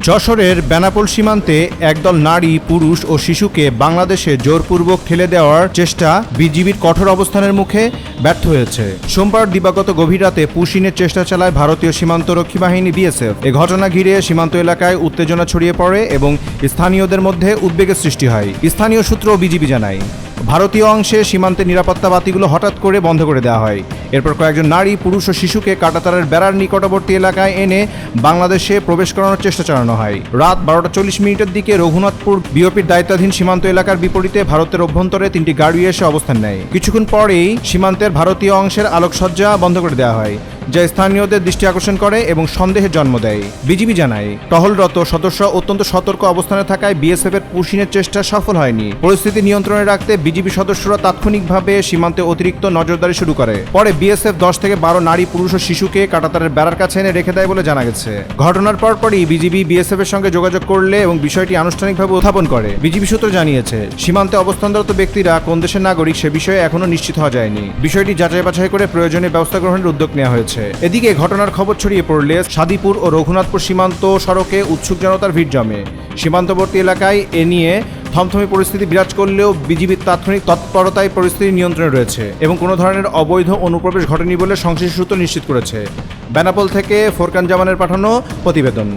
যশোরের বেনাপোল সীমান্তে একদল নারী, পুরুষ ও শিশুকে বাংলাদেশে জোরপূর্বক ঠেলে দেওয়ার চেষ্টা বিজিবির কঠোর অবস্থানের মুখে ব্যর্থ হয়েছে। সোমবার দিবাগত গভীর রাতে পুশিনের চেষ্টা চালায় ভারতীয় সীমান্তরক্ষী বাহিনী বিএসএফ। এ ঘটনা ঘিরে সীমান্ত এলাকায় উত্তেজনা ছড়িয়ে পড়ে এবং স্থানীয়দের মধ্যে উদ্বেগের সৃষ্টি হয়। স্থানীয় সূত্র বিজিবি জানায়, ভারতীয় অংশে সীমান্তের নিরাপত্তা বাতিগুলো হঠাৎ করে বন্ধ করে দেওয়া হয়। এরপর কয়েকজন নারী, পুরুষ ও শিশুকে কাঁটাতারের বেড়ার নিকটবর্তী এলাকায় এনে বাংলাদেশে প্রবেশ করানোর চেষ্টা চালানো হয়। রাত 12:40 দিকে রঘুনাথপুর বিওপির দায়িত্বাধীন সীমান্ত এলাকার বিপরীতে ভারতের অভ্যন্তরে 3টি গাড়ি এসে অবস্থান নেয়। কিছুক্ষণ পরেই সীমান্তের ভারতীয় অংশের আলোকসজ্জা বন্ধ করে দেওয়া হয়, যা স্থানীয়দের দৃষ্টি আকর্ষণ করে এবং সন্দেহের জন্ম দেয়। বিজিবি জানায়, টহলরত সদস্যরা অত্যন্ত সতর্ক অবস্থানে থাকায় বিএসএফ এর পুশিনের চেষ্টা সফল হয়নি। পরিস্থিতি নিয়ন্ত্রণে রাখতে বিজিবি সদস্যরা তাৎক্ষণিকভাবে সীমান্তে অতিরিক্ত নজরদারি শুরু করে। পরে বিএসএফ 10 থেকে 12 নারী, পুরুষ ও শিশুকে কাঁটাতারের বেড়ার কাছে এনে রেখে দেয় বলে জানা গেছে। ঘটনার পরপরই বিজিবি বিএসএফ এর সঙ্গে যোগাযোগ করলে এবং বিষয়টি আনুষ্ঠানিকভাবে উত্থাপন করে। বিজিবি সূত্র জানিয়েছে, সীমান্তে অবস্থানরত ব্যক্তিরা কোন দেশের নাগরিক সে বিষয়ে এখনো নিশ্চিত হওয়া যায়নি। বিষয়টি যাচাই বাছাই করে প্রয়োজনীয় ব্যবস্থা গ্রহণের উদ্যোগ নেওয়া হয়েছে। এদিকে ঘটনার খবর ছড়িয়ে পড়লে সাদিপুর ও রঘুনাথপুর সীমান্ত সড়কে উৎসুক জনতার ভিড় জমে। সীমান্তবর্তী এলাকায় এ নিয়ে থমথমে পরিস্থিতি বিরাজ করলেও বিজিবির তাৎক্ষণিক তৎপরতায় পরিস্থিতি নিয়ন্ত্রণে রয়েছে এবং কোনো ধরনের অবৈধ অনুপ্রবেশ ঘটেনি বলে সংশ্লিষ্ট সূত্র নিশ্চিত করেছে। বেনাপোল থেকে ফোরকান জামানের পাঠানো প্রতিবেদন।